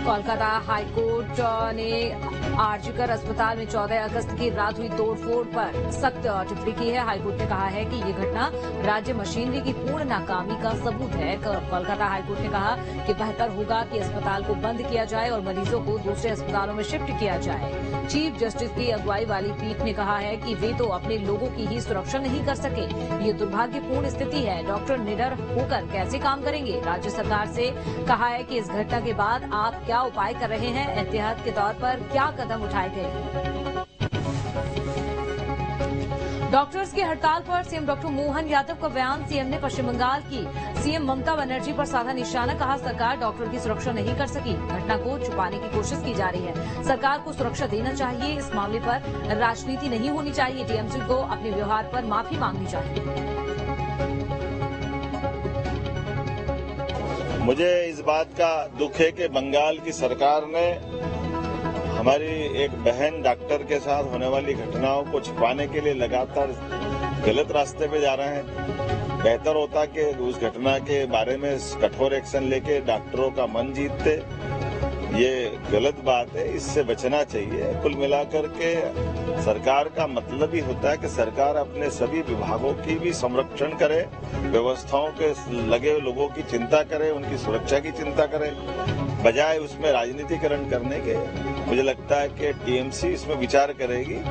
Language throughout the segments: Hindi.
कोलकाता हाईकोर्ट ने आरजीकर अस्पताल में 14 अगस्त की रात हुई तोड़फोड़ पर सख्त टिप्पणी की है। हाईकोर्ट ने कहा है कि ये घटना राज्य मशीनरी की पूर्ण नाकामी का सबूत है। कोलकाता हाईकोर्ट ने कहा कि बेहतर होगा कि अस्पताल को बंद किया जाए और मरीजों को दूसरे अस्पतालों में शिफ्ट किया जाए। चीफ जस्टिस की अगुवाई वाली पीठ ने कहा है कि वे तो अपने लोगों की ही सुरक्षा नहीं कर सके। ये दुर्भाग्यपूर्ण स्थिति है। डॉक्टर निडर होकर कैसे काम करेंगे? राज्य सरकार से कहा है कि इस घटना के बाद आप क्या उपाय कर रहे हैं, एहतियात के तौर पर क्या कदम उठाए गए। डॉक्टर्स की हड़ताल पर सीएम डॉक्टर मोहन यादव का बयान। सीएम ने पश्चिम बंगाल की सीएम ममता बनर्जी पर साधा निशाना। कहा सरकार डॉक्टर की सुरक्षा नहीं कर सकी। घटना को छुपाने की कोशिश की जा रही है। सरकार को सुरक्षा देना चाहिए। इस मामले पर राजनीति नहीं होनी चाहिए। टीएमसी को अपने व्यवहार पर माफी मांगनी चाहिए। मुझे इस बात का दुख है कि बंगाल की सरकार ने हमारी एक बहन डॉक्टर के साथ होने वाली घटनाओं को छिपाने के लिए लगातार गलत रास्ते पे जा रहे हैं। बेहतर होता कि उस घटना के बारे में कठोर एक्शन लेके डॉक्टरों का मन जीतते। ये गलत बात है, इससे बचना चाहिए। कुल मिलाकर के सरकार का मतलब ही होता है कि सरकार अपने सभी विभागों की भी संरक्षण करे, व्यवस्थाओं के लगे लोगों की चिंता करे, उनकी सुरक्षा की चिंता करे, बजाय उसमें राजनीतिकरण करने के। मुझे लगता है कि टीएमसी इसमें विचार करेगी।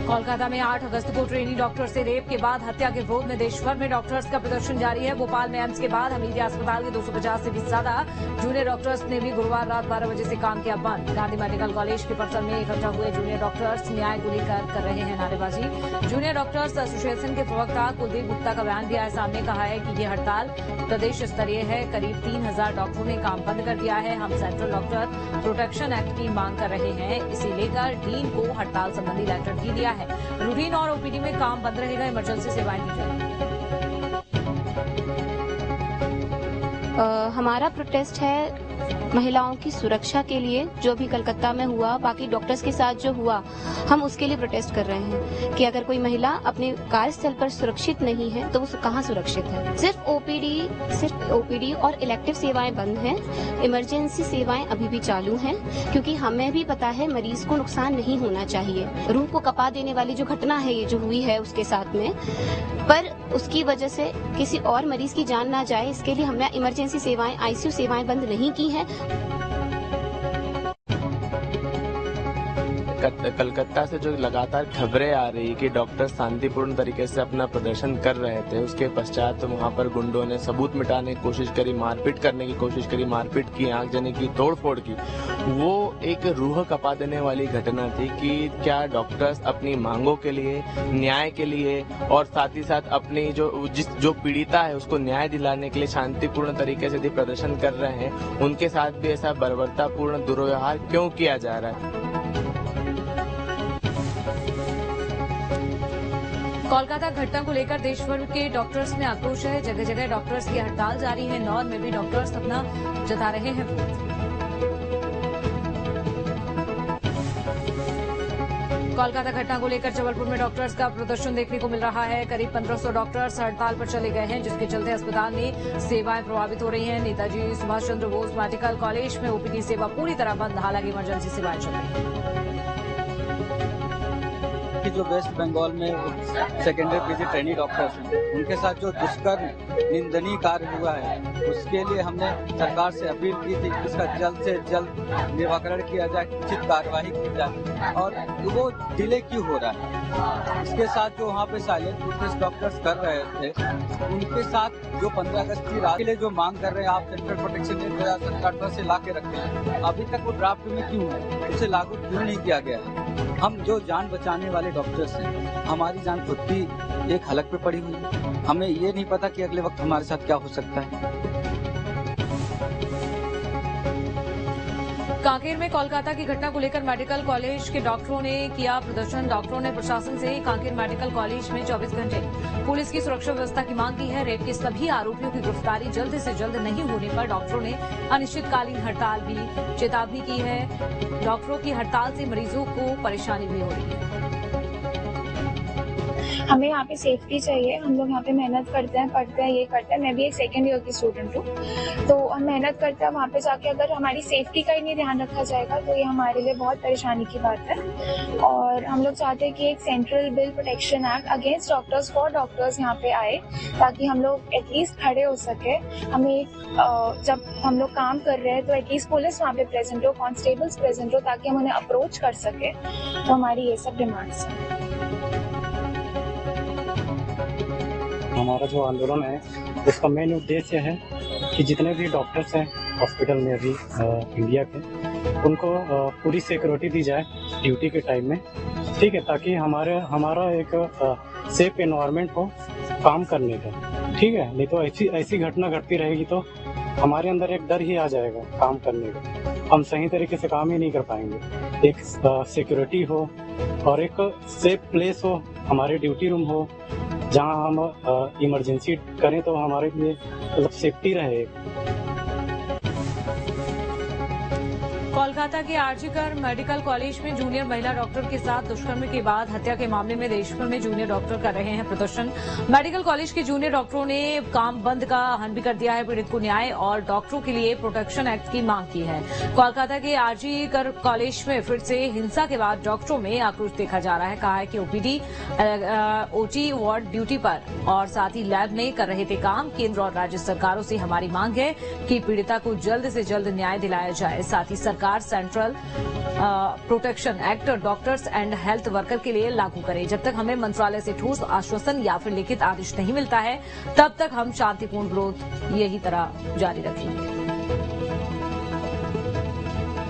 कोलकाता में 8 अगस्त को ट्रेनी डॉक्टर से रेप के बाद हत्या के विरोध में देश भर में डॉक्टर्स का प्रदर्शन जारी है। भोपाल में एम्स के बाद हमीदिया अस्पताल के 250 से भी ज्यादा जूनियर डॉक्टर्स ने भी गुरुवार रात 12 बजे से काम किया बंद। गांधी मेडिकल कॉलेज के परिसर में इकट्ठा हुए जूनियर डॉक्टर्स न्याय को लेकर कर रहे हैं नारेबाजी। जूनियर डॉक्टर्स एसोसिएशन के प्रवक्ता कुलदीप गुप्ता का बयान भी आया सामने। कहा है कि ये हड़ताल प्रदेश स्तरीय है। करीब 3000 डॉक्टरों ने काम बंद कर दिया है। हम सेंट्रल डॉक्टर प्रोटेक्शन एक्ट की मांग कर रहे हैं। इसे लेकर डीन को हड़ताल संबंधी लेटर भी दिया है। रूटीन और ओपीडी में काम बंद रहेगा। इमरजेंसी सेवाएं दी जाएंगी। हमारा प्रोटेस्ट है महिलाओं की सुरक्षा के लिए। जो भी कलकत्ता में हुआ, बाकी डॉक्टर्स के साथ जो हुआ, हम उसके लिए प्रोटेस्ट कर रहे हैं कि अगर कोई महिला अपने कार्यस्थल पर सुरक्षित नहीं है तो वो कहाँ सुरक्षित है। सिर्फ ओपीडी और इलेक्टिव सेवाएं बंद हैं। इमरजेंसी सेवाएं अभी भी चालू हैं, क्योंकि हमें भी पता है मरीज को नुकसान नहीं होना चाहिए। रूह को कपा देने वाली जो घटना है, ये जो हुई है उसके साथ में, पर उसकी वजह से किसी और मरीज की जान ना जाए, इसके लिए हमने इमरजेंसी सेवाएं, आईसीयू सेवाएं बंद नहीं की हैं। कलकत्ता से जो लगातार खबरें आ रही कि डॉक्टर शांतिपूर्ण तरीके से अपना प्रदर्शन कर रहे थे, उसके पश्चात वहां पर गुंडों ने सबूत मिटाने की कोशिश करी, मारपीट करने की कोशिश करी, मारपीट की, आगजनी की, तोड़फोड़ की। वो एक रूह कपा देने वाली घटना थी कि क्या डॉक्टर्स अपनी मांगों के लिए, न्याय के लिए और साथ ही साथ अपनी जो पीड़िता है उसको न्याय दिलाने के लिए शांतिपूर्ण तरीके से यदि प्रदर्शन कर रहे हैं, उनके साथ भी ऐसा बर्बरतापूर्ण दुर्व्यवहार क्यों किया जा रहा है। कोलकाता घटना को लेकर देश भर के डॉक्टर्स में आक्रोश है। जगह जगह डॉक्टर्स की हड़ताल जारी है। इंदौर में भी डॉक्टर्स अपना जता रहे हैं। कोलकाता घटना को लेकर जबलपुर में डॉक्टर्स का प्रदर्शन देखने को मिल रहा है। करीब 1500 डॉक्टर्स हड़ताल पर चले गए हैं, जिसके चलते अस्पताल में सेवाएं प्रभावित हो रही हैं। नेताजी सुभाष चंद्र बोस मेडिकल कॉलेज में ओपीडी सेवा पूरी तरह बंद, हालांकि इमरजेंसी सेवाएं चल रही हैं। जो वेस्ट बंगाल में सेकेंडरी पीजी ट्रेनी डॉक्टर्स हैं, उनके साथ जो दुष्कर्म निंदनीय कार्य हुआ है, उसके लिए हमने सरकार से अपील की थी कि इसका जल्द से जल्द निराकरण किया जाए, उचित कार्यवाही की जाए। और वो डिले क्यों हो रहा है? इसके साथ जो वहाँ पे साइलेंट प्रोटेस्ट डॉक्टर्स कर रहे थे, उनके साथ जो 15 अगस्त की रात के लिए जो मांग कर रहे हैं, आप सेंट्रल प्रोटेक्शन एक्ट 2017 से ला के रखे हैं, अभी तक वो ड्राफ्ट में क्यों है? उसे लागू क्यों नहीं किया गया है? हम जो जान बचाने वाले डॉक्टर्स हैं, हमारी जान खुद भी एक हलक पे पड़ी हुई है। हमें ये नहीं पता कि अगले वक्त हमारे साथ क्या हो सकता है। कांकेर में कोलकाता की घटना को लेकर मेडिकल कॉलेज के डॉक्टरों ने किया प्रदर्शन। डॉक्टरों ने प्रशासन से कांकेर मेडिकल कॉलेज में 24 घंटे पुलिस की सुरक्षा व्यवस्था की मांग की है। रेप के सभी आरोपियों की गिरफ्तारी जल्द से जल्द नहीं होने पर डॉक्टरों ने अनिश्चितकालीन हड़ताल भी चेतावनी की है। डॉक्टरों की हड़ताल से मरीजों को परेशानी भी हो रही है। हमें यहाँ पे सेफ्टी चाहिए। हम लोग यहाँ पे मेहनत करते हैं, पढ़ते हैं, ये करते हैं। मैं भी एक सेकेंड ईयर की स्टूडेंट हूँ, तो हम मेहनत करते हैं। वहाँ पे जाके अगर हमारी सेफ्टी का ही नहीं ध्यान रखा जाएगा तो ये हमारे लिए बहुत परेशानी की बात है। और हम लोग चाहते हैं कि एक central bill protection act against doctors for doctors यहाँ पे आए, ताकि हम लोग एटलीस्ट खड़े हो सके। हमें जब हम लोग काम कर रहे हैं तो एटलीस्ट पुलिस वहाँ पे प्रेजेंट हो, कांस्टेबल्स प्रेजेंट हो, ताकि हम उन्हें अप्रोच कर सके। तो हमारी ये सब डिमांड्स हैं। हमारा जो आंदोलन है उसका मेन उद्देश्य है कि जितने भी डॉक्टर्स हैं हॉस्पिटल में अभी इंडिया के, उनको पूरी सिक्योरिटी दी जाए ड्यूटी के टाइम में, ठीक है, ताकि हमारा एक सेफ एनवायरनमेंट हो काम करने का, ठीक है। नहीं तो ऐसी घटना घटती रहेगी तो हमारे अंदर एक डर ही आ जाएगा काम करने का, हम सही तरीके से काम ही नहीं कर पाएंगे। एक सिक्योरिटी हो और एक सेफ प्लेस हो, हमारे ड्यूटी रूम हो, जहां हम इमरजेंसी करें तो हमारे लिए मतलब सेफ्टी रहे। कोलकाता के आरजीकर मेडिकल कॉलेज में जूनियर महिला डॉक्टर के साथ दुष्कर्म के बाद हत्या के मामले में देश भर में जूनियर डॉक्टर कर रहे हैं प्रदर्शन। मेडिकल कॉलेज के जूनियर डॉक्टरों ने काम बंद का आह्वान भी कर दिया है। पीड़ित को न्याय और डॉक्टरों के लिए प्रोटेक्शन एक्ट की मांग की है। कोलकाता के आरजीकर कॉलेज में फिर से हिंसा के बाद डॉक्टरों में आक्रोश देखा जा रहा है। कहा है कि ओपीडी, ओटी वार्ड ड्यूटी पर और साथ ही लैब में कर रहे थे काम। केंद्र और राज्य सरकारों से हमारी मांग है कि पीड़िता को जल्द से जल्द न्याय दिलाया जाए। साथ ही सरकार central protection act doctors and health worker के लिए लागू करे। जब तक हमें मंत्रालय से ठोस आश्वासन या फिर लिखित आदेश नहीं मिलता है, तब तक हम शांतिपूर्ण विरोध यही तरह जारी रखेंगे।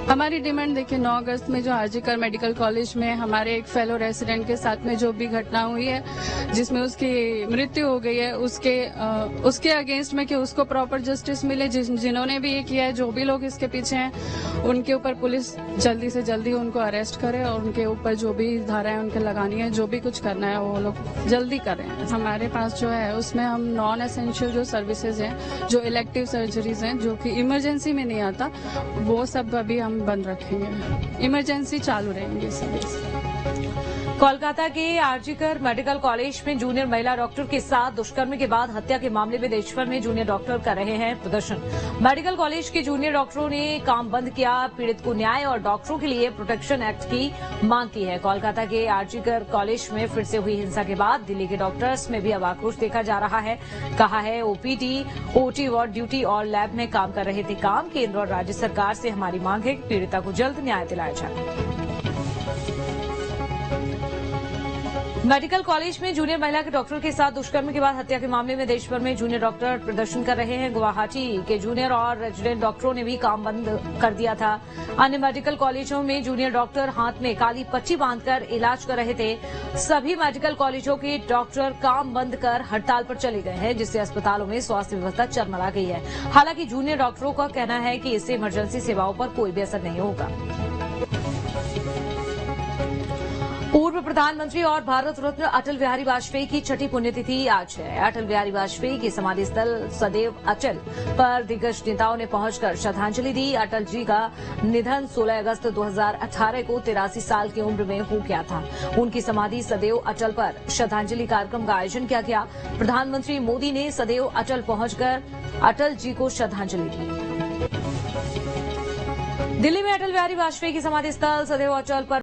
हमारी डिमांड देखिए, 9 अगस्त में जो आरजीकर मेडिकल कॉलेज में हमारे एक फेलो रेसिडेंट के साथ में जो भी घटना हुई है, जिसमें उसकी मृत्यु हो गई है, उसके अगेंस्ट में कि उसको प्रॉपर जस्टिस मिले। जिन्होंने भी ये किया है, जो भी लोग इसके पीछे हैं, उनके ऊपर पुलिस जल्दी से जल्दी उनको अरेस्ट करे और उनके ऊपर जो भी धाराएं उनके लगानी है, जो भी कुछ करना है वो लोग जल्दी करें। हमारे पास जो है उसमें हम नॉन एसेंशियल जो सर्विसेज हैं, जो इलेक्टिव सर्जरीज हैं, जो कि इमरजेंसी में नहीं आता, वो सब अभी हम बंद रखेंगे। इमरजेंसी चालू रहेंगे सर्विस। कोलकाता के आरजीकर मेडिकल कॉलेज में जूनियर महिला डॉक्टर के साथ दुष्कर्म के बाद हत्या के मामले में देशभर में जूनियर डॉक्टर कर रहे हैं प्रदर्शन। मेडिकल कॉलेज के जूनियर डॉक्टरों ने काम बंद किया, पीड़ित को न्याय और डॉक्टरों के लिए प्रोटेक्शन एक्ट की मांग की है। कोलकाता के आरजीकर कॉलेज में फिर से हुई हिंसा के बाद दिल्ली के डॉक्टर्स में भी अब आक्रोश देखा जा रहा है। कहा है ओपीडी, ओटी वार्ड ड्यूटी और लैब में काम कर रहे थे काम। केंद्र और राज्य सरकार से हमारी मांग है कि पीड़िता को जल्द न्याय दिलाया जाए। मेडिकल कॉलेज में जूनियर महिला के डॉक्टर के साथ दुष्कर्म के बाद हत्या के मामले में देशभर में जूनियर डॉक्टर प्रदर्शन कर रहे हैं। गुवाहाटी के जूनियर और रेजिडेंट डॉक्टरों ने भी काम बंद कर दिया था। अन्य मेडिकल कॉलेजों में जूनियर डॉक्टर हाथ में काली पट्टी बांधकर इलाज कर रहे थे। सभी मेडिकल कॉलेजों के डॉक्टर काम बंद कर हड़ताल पर चले गए हैं, जिससे अस्पतालों में स्वास्थ्य व्यवस्था चरमरा गई है। हालांकि जूनियर डॉक्टरों का कहना है कि इससे इमरजेंसी सेवाओं पर कोई भी असर नहीं होगा। पूर्व प्रधानमंत्री और भारत रत्न अटल बिहारी वाजपेयी की छठी पुण्यतिथि आज है। अटल बिहारी वाजपेयी की समाधि स्थल सदैव अचल पर दिग्गज नेताओं ने पहुंचकर श्रद्धांजलि दी। अटल जी का निधन 16 अगस्त 2018 को 83 साल की उम्र में हो गया था। उनकी समाधि सदैव अचल पर श्रद्धांजलि कार्यक्रम का आयोजन किया गया। प्रधानमंत्री मोदी ने सदैव अचल पहुंचकर अटल जी को श्रद्धांजलि दी। दिल्ली में अटल बिहारी वाजपेयी की समाधि स्थल सदैव अचल पर